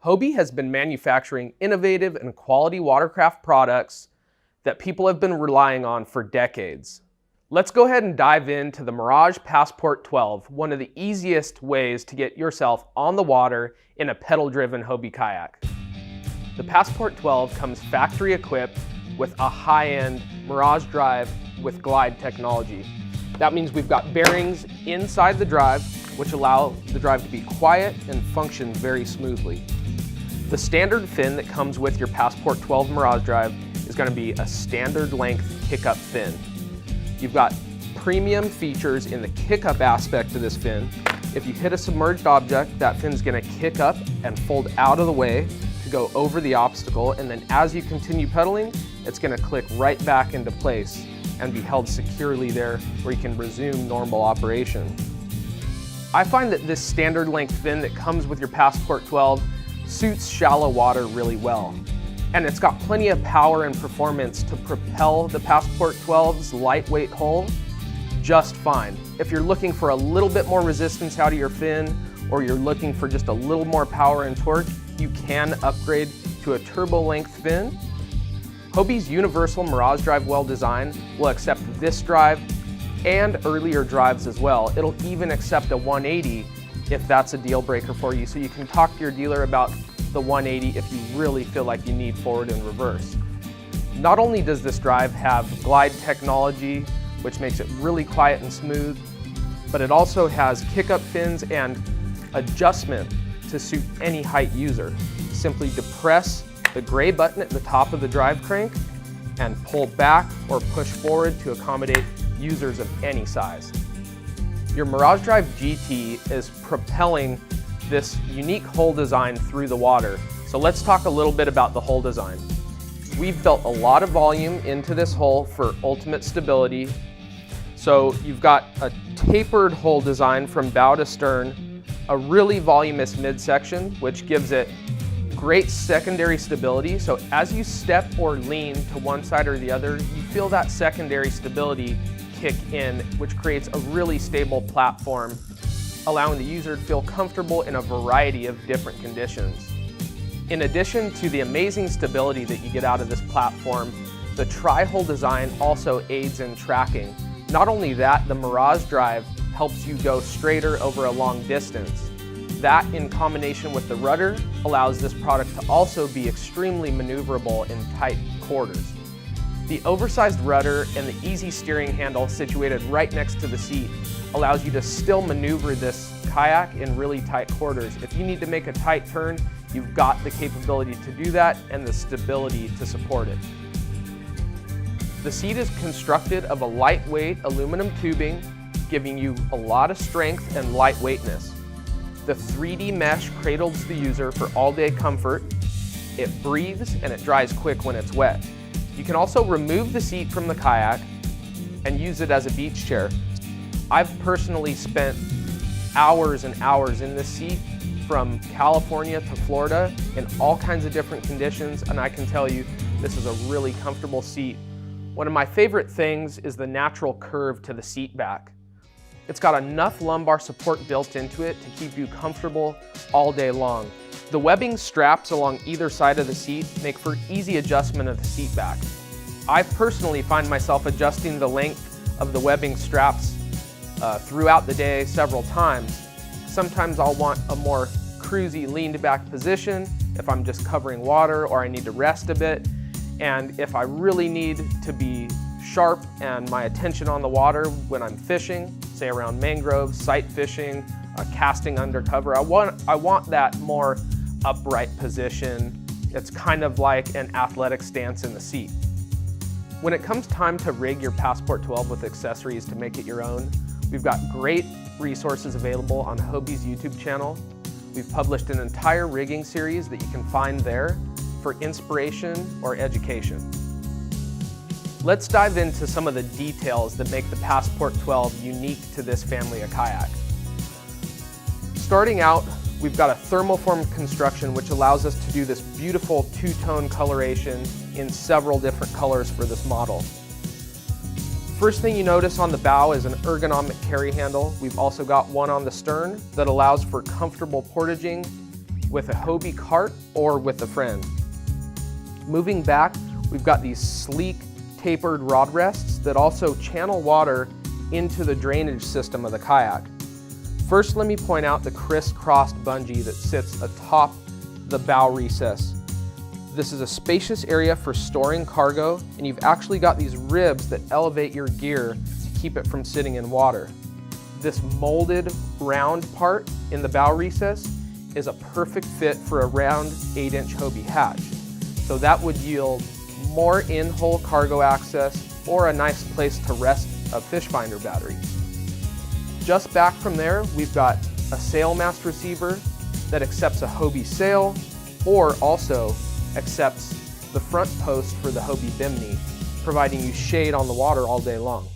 Hobie has been manufacturing innovative and quality watercraft products that people have been relying on for decades. Let's go ahead and dive into the Mirage Passport 12, one of the easiest ways to get yourself on the water in a pedal-driven Hobie kayak. The Passport 12 comes factory equipped with a high-end Mirage drive with glide technology. That means we've got bearings inside the drive, which allow the drive to be quiet and function very smoothly. The standard fin that comes with your Passport 12 Mirage drive is going to be a standard length kick-up fin. You've got premium features in the kick-up aspect of this fin. If you hit a submerged object, that fin's going to kick up and fold out of the way to go over the obstacle, and then as you continue pedaling, it's going to click right back into place and be held securely there where you can resume normal operation. I find that this standard length fin that comes with your Passport 12 suits shallow water really well. And it's got plenty of power and performance to propel the Passport 12's lightweight hull just fine. If you're looking for a little bit more resistance out of your fin, or you're looking for just a little more power and torque, you can upgrade to a turbo length fin. Hobie's universal Mirage drive well design will accept this drive and earlier drives as well. It'll even accept a 180 if that's a deal breaker for you, so you can talk to your dealer about the 180 if you really feel like you need forward and reverse. Not only does this drive have glide technology, which makes it really quiet and smooth, but it also has kick-up fins and adjustment to suit any height user. Simply depress the gray button at the top of the drive crank and pull back or push forward to accommodate users of any size. Your Mirage Drive GT is propelling this unique hull design through the water. So let's talk a little bit about the hull design. We've built a lot of volume into this hull for ultimate stability. So you've got a tapered hull design from bow to stern, a really voluminous midsection, which gives it great secondary stability. So as you step or lean to one side or the other, you feel that secondary stability kick in, which creates a really stable platform, allowing the user to feel comfortable in a variety of different conditions. In addition to the amazing stability that you get out of this platform, the tri-hull design also aids in tracking. Not only that, the Mirage drive helps you go straighter over a long distance. That, in combination with the rudder, allows this product to also be extremely maneuverable in tight quarters. The oversized rudder and the easy steering handle situated right next to the seat allows you to still maneuver this kayak in really tight quarters. If you need to make a tight turn, you've got the capability to do that and the stability to support it. The seat is constructed of a lightweight aluminum tubing, giving you a lot of strength and lightweightness. The 3D mesh cradles the user for all-day comfort. It breathes and it dries quick when it's wet. You can also remove the seat from the kayak and use it as a beach chair. I've personally spent hours and hours in this seat from California to Florida in all kinds of different conditions, and I can tell you this is a really comfortable seat. One of my favorite things is the natural curve to the seat back. It's got enough lumbar support built into it to keep you comfortable all day long. The webbing straps along either side of the seat make for easy adjustment of the seat back. I personally find myself adjusting the length of the webbing straps throughout the day several times. Sometimes I'll want a more cruisy leaned back position if I'm just covering water or I need to rest a bit. And if I really need to be sharp and my attention on the water when I'm fishing, say around mangroves, sight fishing, casting undercover, I want that more upright position. It's kind of like an athletic stance in the seat. When it comes time to rig your Passport 12 with accessories to make it your own, we've got great resources available on Hobie's YouTube channel. We've published an entire rigging series that you can find there for inspiration or education. Let's dive into some of the details that make the Passport 12 unique to this family of kayak. Starting out, we've got a thermoform construction which allows us to do this beautiful two-tone coloration in several different colors for this model. First thing you notice on the bow is an ergonomic carry handle. We've also got one on the stern that allows for comfortable portaging with a Hobie cart or with a friend. Moving back, we've got these sleek tapered rod rests that also channel water into the drainage system of the kayak. First, let me point out the crisscrossed bungee that sits atop the bow recess. This is a spacious area for storing cargo, and you've actually got these ribs that elevate your gear to keep it from sitting in water. This molded round part in the bow recess is a perfect fit for a round 8-inch Hobie hatch. So that would yield more in-hole cargo access or a nice place to rest a fish finder battery. Just back from there, we've got a SailMast receiver that accepts a Hobie sail or also accepts the front post for the Hobie bimini, providing you shade on the water all day long.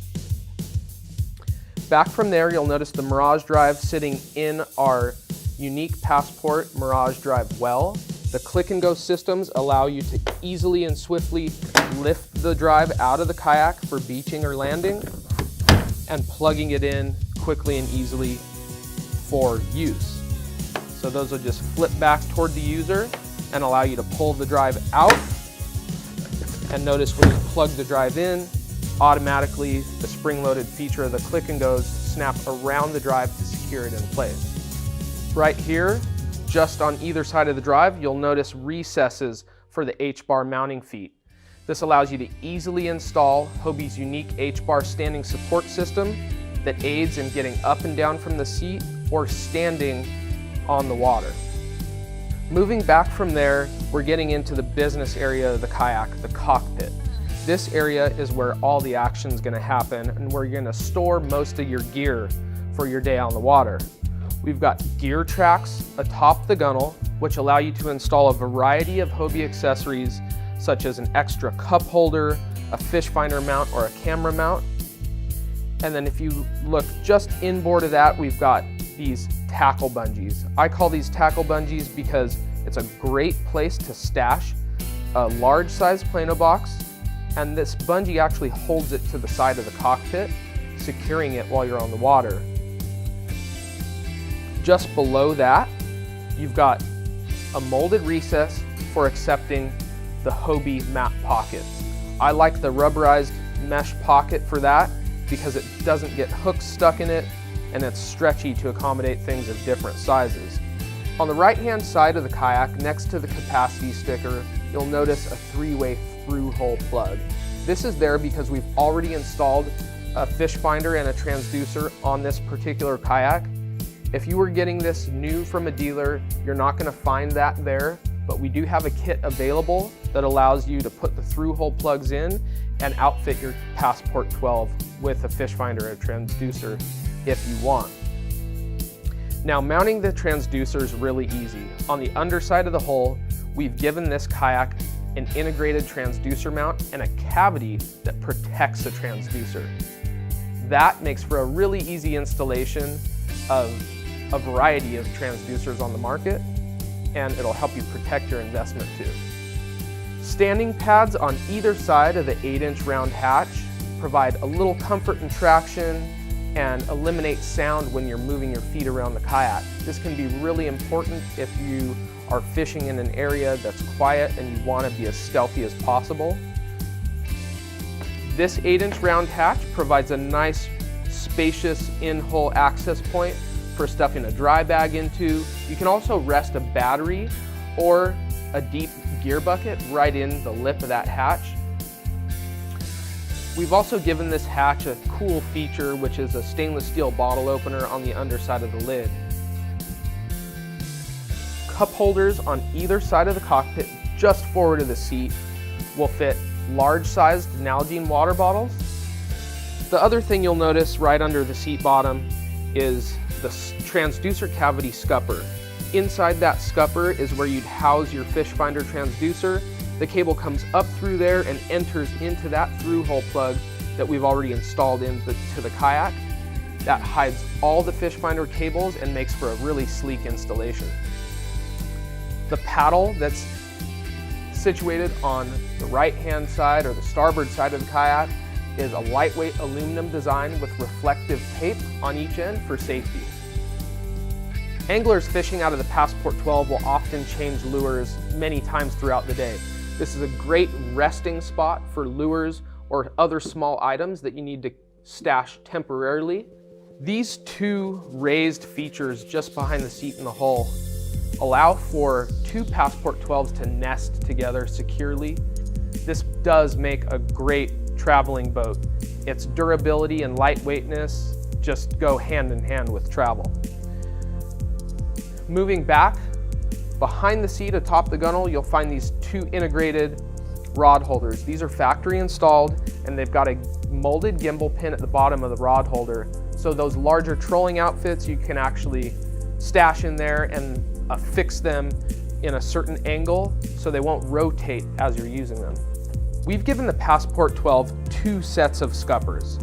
Back from there, you'll notice the Mirage drive sitting in our unique Passport Mirage drive well. The click and go systems allow you to easily and swiftly lift the drive out of the kayak for beaching or landing and plugging it in quickly and easily for use. So those will just flip back toward the user and allow you to pull the drive out. And notice when you plug the drive in, automatically the spring-loaded feature of the click and goes snap around the drive to secure it in place. Right here, just on either side of the drive, you'll notice recesses for the H-bar mounting feet. This allows you to easily install Hobie's unique H-bar standing support system that aids in getting up and down from the seat or standing on the water. Moving back from there, we're getting into the business area of the kayak, the cockpit. This area is where all the action is going to happen and where you're going to store most of your gear for your day on the water. We've got gear tracks atop the gunnel, which allow you to install a variety of Hobie accessories such as an extra cup holder, a fish finder mount, or a camera mount. And then if you look just inboard of that, we've got these tackle bungees. I call these tackle bungees because it's a great place to stash a large size Plano box, and this bungee actually holds it to the side of the cockpit, securing it while you're on the water. Just below that, you've got a molded recess for accepting the Hobie map pockets. I like the rubberized mesh pocket for that because it doesn't get hooks stuck in it and it's stretchy to accommodate things of different sizes. On the right-hand side of the kayak, next to the capacity sticker, you'll notice a 3-way through-hole plug. This is there because we've already installed a fish finder and a transducer on this particular kayak. If you were getting this new from a dealer, you're not going to find that there, but we do have a kit available that allows you to put the through-hole plugs in and outfit your Passport 12 with a fish finder and a transducer if you want. Now, mounting the transducer is really easy. On the underside of the hull, we've given this kayak an integrated transducer mount and a cavity that protects the transducer. That makes for a really easy installation of a variety of transducers on the market, and it'll help you protect your investment too. Standing pads on either side of the 8-inch round hatch provide a little comfort and traction and eliminate sound when you're moving your feet around the kayak. This can be really important if you are fishing in an area that's quiet and you want to be as stealthy as possible. This 8-inch round hatch provides a nice, spacious in-hole access point for stuffing a dry bag into. You can also rest a battery or a deep gear bucket right in the lip of that hatch. We've also given this hatch a cool feature, which is a stainless steel bottle opener on the underside of the lid. Cup holders on either side of the cockpit, just forward of the seat, will fit large-sized Nalgene water bottles. The other thing you'll notice right under the seat bottom is the transducer cavity scupper. Inside that scupper is where you'd house your fish finder transducer. The cable comes up through there and enters into that through-hole plug that we've already installed into the kayak. That hides all the fish finder cables and makes for a really sleek installation. The paddle that's situated on the right-hand side or the starboard side of the kayak is a lightweight aluminum design with reflective tape on each end for safety. Anglers fishing out of the Passport 12 will often change lures many times throughout the day. This is a great resting spot for lures or other small items that you need to stash temporarily. These two raised features just behind the seat in the hull allow for two Passport 12s to nest together securely. This does make a great traveling boat. Its durability and lightweightness just go hand in hand with travel. Moving back, behind the seat atop the gunnel, you'll find these two integrated rod holders. These are factory installed, and they've got a molded gimbal pin at the bottom of the rod holder. So those larger trolling outfits, you can actually stash in there and affix them in a certain angle so they won't rotate as you're using them. We've given the Passport 12 two sets of scuppers.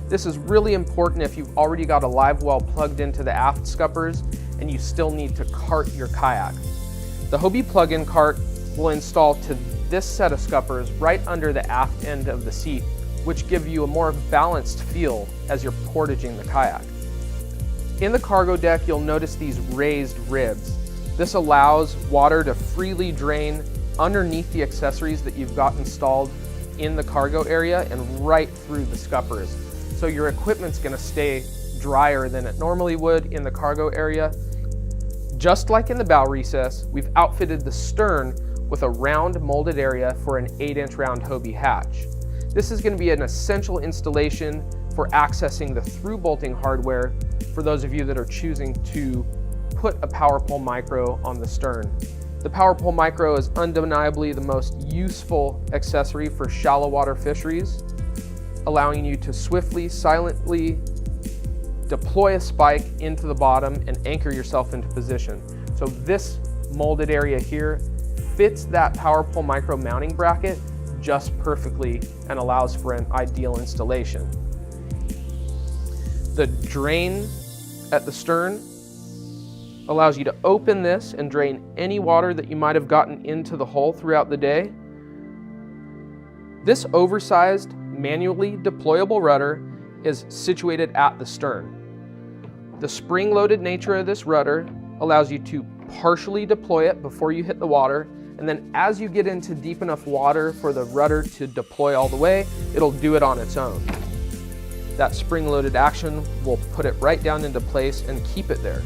This is really important if you've already got a live well plugged into the aft scuppers and you still need to cart your kayak. The Hobie plug-in cart will install to this set of scuppers right under the aft end of the seat, which give you a more balanced feel as you're portaging the kayak. In the cargo deck, you'll notice these raised ribs. This allows water to freely drain underneath the accessories that you've got installed in the cargo area and right through the scuppers. So your equipment's gonna stay drier than it normally would in the cargo area. Just like in the bow recess, we've outfitted the stern with a round molded area for an 8-inch round Hobie hatch. This is going to be an essential installation for accessing the through bolting hardware for those of you that are choosing to put a power pole micro on the stern. The power pole micro is undeniably the most useful accessory for shallow water fisheries, allowing you to swiftly, silently deploy a spike into the bottom and anchor yourself into position. So this molded area here fits that power pole micro mounting bracket just perfectly and allows for an ideal installation. The drain at the stern allows you to open this and drain any water that you might have gotten into the hull throughout the day. This oversized, manually deployable rudder is situated at the stern. The spring-loaded nature of this rudder allows you to partially deploy it before you hit the water, and then as you get into deep enough water for the rudder to deploy all the way, it'll do it on its own. That spring-loaded action will put it right down into place and keep it there.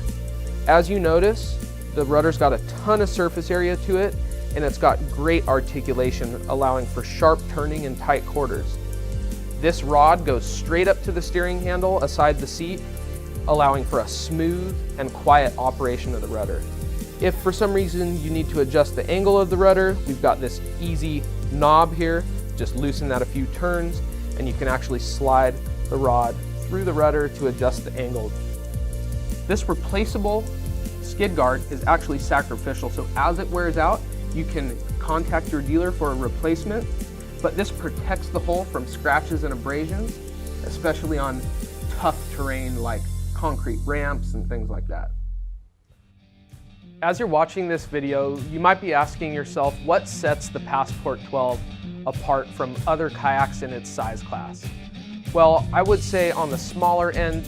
As you notice, the rudder's got a ton of surface area to it, and it's got great articulation, allowing for sharp turning in tight quarters. This rod goes straight up to the steering handle aside the seat, allowing for a smooth and quiet operation of the rudder. If for some reason you need to adjust the angle of the rudder, we've got this easy knob here. Just loosen that a few turns, and you can actually slide the rod through the rudder to adjust the angle. This replaceable skid guard is actually sacrificial, so as it wears out, you can contact your dealer for a replacement, but this protects the hull from scratches and abrasions, especially on tough terrain like concrete ramps and things like that. As you're watching this video, you might be asking yourself, what sets the Passport 12 apart from other kayaks in its size class? Well, I would say on the smaller end,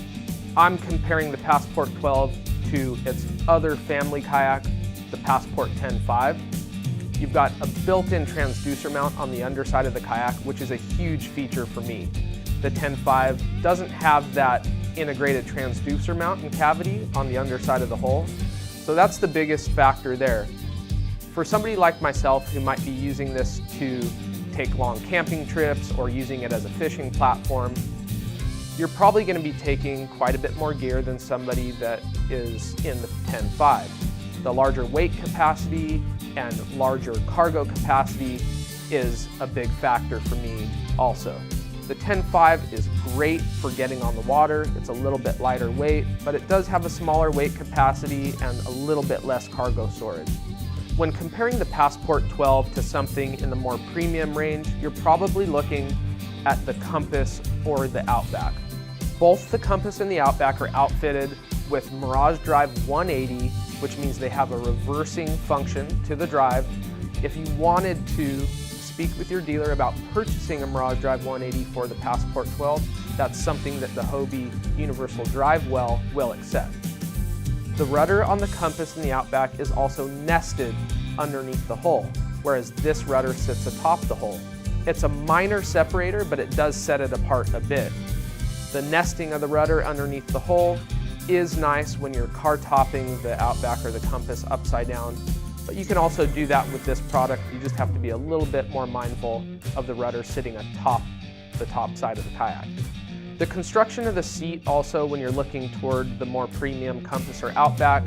I'm comparing the Passport 12 to its other family kayak, the Passport 10.5. You've got a built-in transducer mount on the underside of the kayak, which is a huge feature for me. The 10.5 doesn't have that integrated transducer mount and cavity on the underside of the hull, so that's the biggest factor there. For somebody like myself who might be using this to take long camping trips or using it as a fishing platform, you're probably going to be taking quite a bit more gear than somebody that is in the 10.5. The larger weight capacity and larger cargo capacity is a big factor for me also. The 10.5 is great for getting on the water. It's a little bit lighter weight, but it does have a smaller weight capacity and a little bit less cargo storage. When comparing the Passport 12 to something in the more premium range, you're probably looking at the Compass or the Outback. Both the Compass and the Outback are outfitted with Mirage Drive 180, which means they have a reversing function to the drive. If you wanted to speak with your dealer about purchasing a Mirage Drive 180 for the Passport 12, that's something that the Hobie Universal Drive Well will accept. The rudder on the Compass in the Outback is also nested underneath the hull, whereas this rudder sits atop the hull. It's a minor separator, but it does set it apart a bit. The nesting of the rudder underneath the hull is nice when you're car topping the Outback or the Compass upside down, but you can also do that with this product. You just have to be a little bit more mindful of the rudder sitting atop the top side of the kayak. The construction of the seat also, when you're looking toward the more premium Compass or Outback,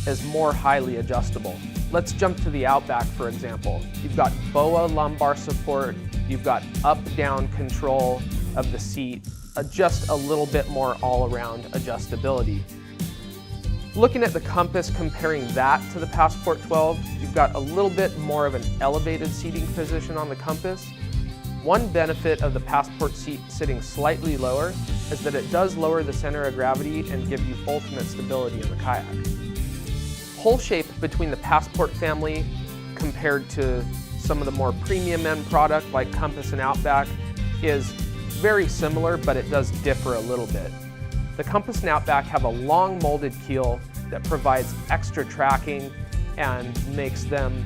is more highly adjustable. Let's jump to the Outback, for example. You've got BOA lumbar support, you've got up-down control of the seat, just a little bit more all-around adjustability. Looking at the Compass, comparing that to the Passport 12, you've got a little bit more of an elevated seating position on the Compass. One benefit of the Passport seat sitting slightly lower is that it does lower the center of gravity and give you ultimate stability in the kayak. Hull shape between the Passport family compared to some of the more premium end product like Compass and Outback is very similar, but it does differ a little bit. The Compass and Outback have a long molded keel that provides extra tracking and makes them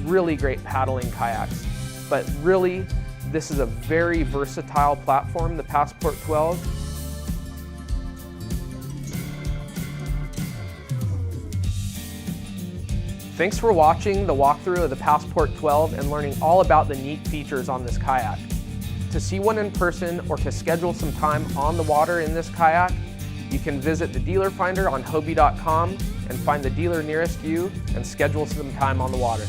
really great paddling kayaks. But really, this is a very versatile platform, the Passport 12. Thanks for watching the walkthrough of the Passport 12 and learning all about the neat features on this kayak. To see one in person or to schedule some time on the water in this kayak, you can visit the dealer finder on Hobie.com and find the dealer nearest you and schedule some time on the water.